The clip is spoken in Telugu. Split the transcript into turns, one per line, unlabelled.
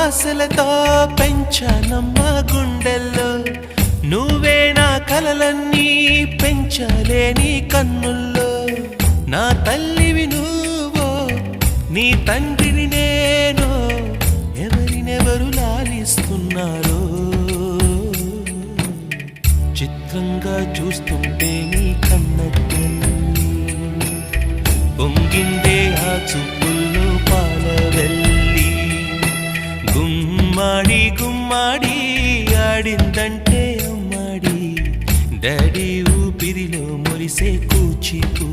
ఆశలతో పెంచానమ్మ గుండెల్లో నువ్వే నా కలలన్నీ పెంచలేని కన్నుల్లో నా తల్లివి నువ్వో నీ తండ్రిని నేను ఎవరినెవరు లాలిస్తున్నారో చిత్రంగా చూస్తుంటే నీ కన్నట్టు పొంగిందే ఆ చూపుల్లో పాలవెల్లి గుమ్మాడి గుమ్మాడి ఆడిందంటే అమ్మాడి డాడీ ఊపిరిలో మురిసే కూచిపూ